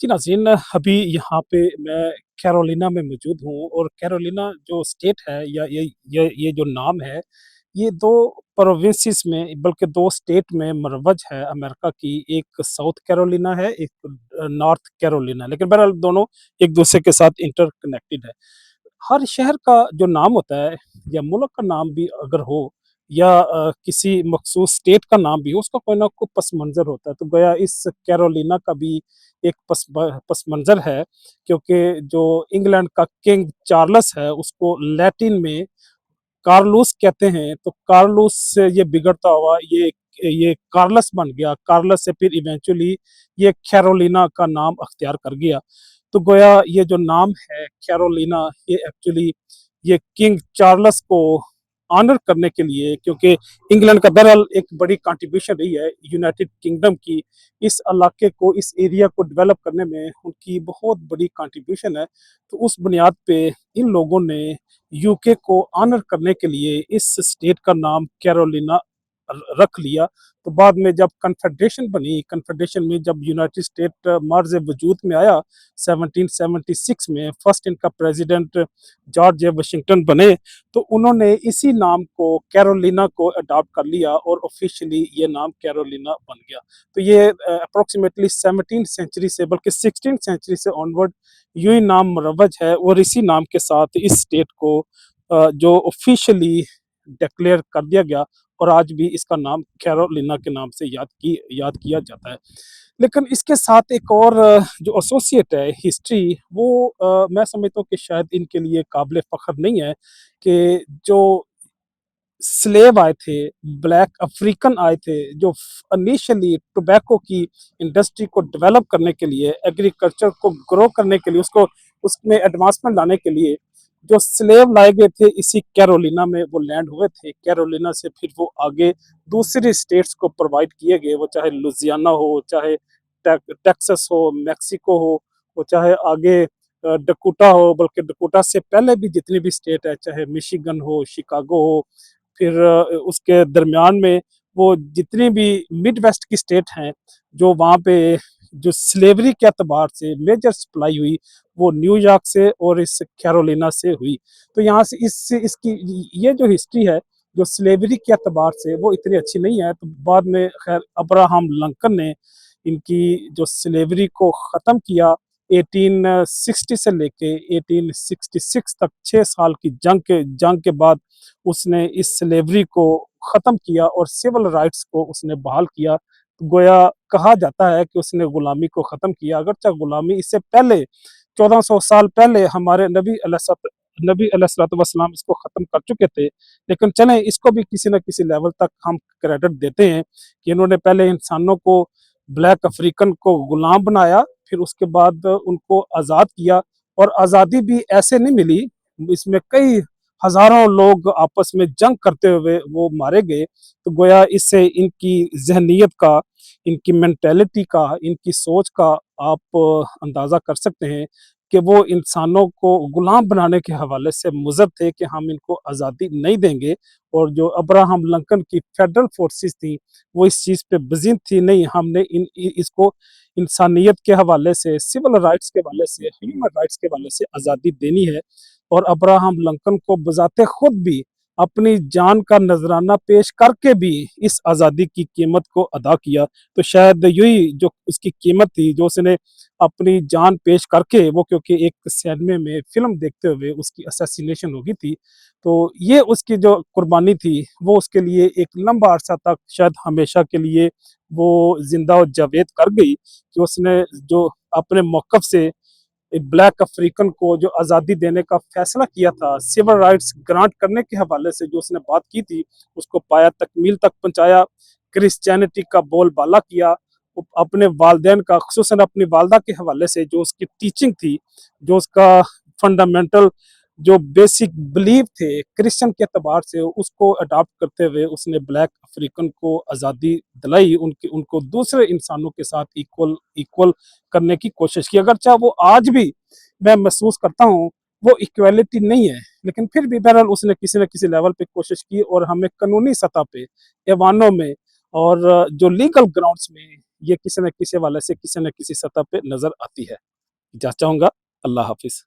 जी नाज़रीन, अभी यहाँ पे मैं कैरोलिना में मौजूद हूँ और कैरोलिना जो स्टेट है या ये जो नाम है, ये 2 प्रोविंसेस में बल्कि 2 स्टेट में मरवज है अमेरिका की। एक साउथ कैरोलिना है, एक नॉर्थ कैरोलिना है, लेकिन बहरहाल दोनों एक-दूसरे के साथ इंटरकनेक्टेड है। हर शहर का जो नाम होता है या मुल्क का नाम भी अगर हो या किसी मखसूस स्टेट का नाम भी हो, उसका कोई ना कोई पस मंज़र होता है। तो गोया इस कैरोलिना का भी एक पस मंज़र है, क्योंकि जो इंग्लैंड का किंग चार्ल्स है, उसको लैटिन में कार्लोस कहते हैं। तो कार्लोस से ये बिगड़ता हुआ ये कार्लस बन गया। कार्लस से फिर इवेंचुअली ये कैरोलिना का नाम अख्तियार कर गया। तो गोया ये जो नाम है कैरोलिना, ये एक्चुअली ये किंग चार्ल्स को ऑनर करने के लिए, क्योंकि इंग्लैंड का बहरहाल एक बड़ी कंट्रीब्यूशन रही है यूनाइटेड किंगडम की, इस इलाके को, इस एरिया को डेवलप करने में उनकी बहुत बड़ी कंट्रीब्यूशन है। तो उस बुनियाद पे इन लोगों ने यूके को ऑनर करने के लिए इस स्टेट का नाम कैरोलिना रख लिया। तो बाद में जब कन्फेडरेशन बनी, कन्फेडरेशन में जब यूनाइटेड स्टेट मर्ज वजूद में आया 1776 में, फर्स्ट इनका प्रेसिडेंट जॉर्ज वाशिंगटन बने, तो उन्होंने इसी नाम को कैरोलिना को अडॉप्ट कर लिया और ऑफिशियली ये नाम कैरोलिना बन गया। तो ये अप्रोक्सीमेटली 17th सेंचुरी से बल्कि 16th सेंचुरी से ऑनवर्ड यूं ही नाम मुरव्वज है और इसी नाम के साथ इस स्टेट को जो ऑफिशियली डिक्लेयर कर दिया गया और आज भी इसका नाम कैरोलिना के नाम से याद किया जाता है। लेकिन इसके साथ एक और जो एसोसिएट है हिस्ट्री, वो मैं समझता हूँ कि शायद इनके लिए काबिल फ़ख्र नहीं है कि जो स्लेव आए थे, ब्लैक अफ्रीकन आए थे, जो इनिशियली टोबैको की इंडस्ट्री को डेवलप करने के लिए, एग्रीकल्चर को ग्रो करने के लिए, उसको उसमें एडवांसमेंट लाने के लिए जो स्लेव लाए गए थे, इसी कैरोलिना में वो लैंड हुए थे। कैरोलिना से फिर वो आगे दूसरी स्टेट्स को प्रोवाइड किए गए, वो चाहे लुजियाना हो, चाहे टेक्सास हो, मेक्सिको हो, वो चाहे आगे डकोटा हो, बल्कि डकोटा से पहले भी जितनी भी स्टेट है, चाहे मिशिगन हो, शिकागो हो, फिर उसके दरमियान में वो जितनी भी मिड वेस्ट की स्टेट हैं, जो वहाँ पे जो स्लेवरी के एतबार से मेजर सप्लाई हुई, वो न्यूयॉर्क से और इस कैरोलिना से हुई। तो यहाँ से इसकी ये जो हिस्ट्री है, जो स्लेवरी के एतबार से वो इतनी अच्छी नहीं है। तो बाद में खैर अब्राहम लिंकन ने इनकी जो स्लेवरी को ख़त्म किया 1860 से लेके 1866 तक, 6 साल की जंग के बाद उसने इस स्लेवरी को ख़त्म किया और सिविल राइट्स को उसने बहाल किया। गोया कहा जाता है कि उसने गुलामी को ख़त्म किया, अगरचे गुलामी इससे पहले 1400 साल पहले हमारे नबी अलैहिस्सलाम इसको ख़त्म कर चुके थे। लेकिन चलें, इसको भी किसी न किसी लेवल तक हम क्रेडिट देते हैं कि इन्होंने पहले इंसानों को, ब्लैक अफ्रीकन को गुलाम बनाया, फिर उसके बाद उनको आज़ाद किया। और आज़ादी भी ऐसे नहीं मिली, इसमें कई हज़ारों लोग आपस में जंग करते हुए वो मारे गए। तो गोया इससे इनकी ज़हनियत का, इनकी मेंटालिटी का, इनकी सोच का आप अंदाज़ा कर सकते हैं कि वो इंसानों को गुलाम बनाने के हवाले से मुज़र थे कि हम इनको आज़ादी नहीं देंगे। और जो अब्राहम लिंकन की फेडरल फोर्सेस थी, वो इस चीज़ पे बज़िद थी, नहीं हमने इसको इंसानियत के हवाले से, सिविल राइट्स के हवाले से, ह्यूमन राइट्स के हवाले से आज़ादी देनी है। और अब्राहम लिंकन को बज़ाते खुद भी अपनी जान का नजराना पेश करके भी इस आज़ादी की कीमत को अदा किया। तो शायद यही जो उसकी कीमत थी, जो उसने अपनी जान पेश करके, वो क्योंकि एक सिनेमा में फिल्म देखते हुए उसकी असैसिनेशन हो गई थी, तो ये उसकी जो कुर्बानी थी, वो उसके लिए एक लंबा अरसा तक, शायद हमेशा के लिए वो जिंदा और जावेद कर गई कि उसने जो अपने मौक़िफ़ से एक ब्लैक अफ्रीकन को जो आज़ादी देने का फैसला किया था, सिविल राइट्स ग्रांट करने के हवाले से जो उसने बात की थी, उसको पाया तकमील तक पहुँचाया, क्रिश्चियनिटी का बोलबाला किया, अपने वालिदैन का, ख़ुसूसन अपनी वालदा के हवाले से जो उसकी टीचिंग थी, जो उसका फंडामेंटल जो बेसिक बिलीव थे क्रिश्चियन के एतबार से, उसको अडॉप्ट करते हुए उसने ब्लैक अफ्रीकन को आज़ादी दिलाई, उनको दूसरे इंसानों के साथ इक्वल इक्वल करने की कोशिश की। अगरचे वो आज भी मैं महसूस करता हूँ वो इक्वालिटी नहीं है, लेकिन फिर भी बहरहाल उसने किसी न किसी लेवल पे कोशिश की और हमें कानूनी सतह पे, ऐवानों में और जो लीगल ग्राउंड्स में ये किसी न किसी हवाले से किसी न किसी सतह पे नज़र आती है। इजाज़त चाहूँगा, अल्लाह हाफ़िज़।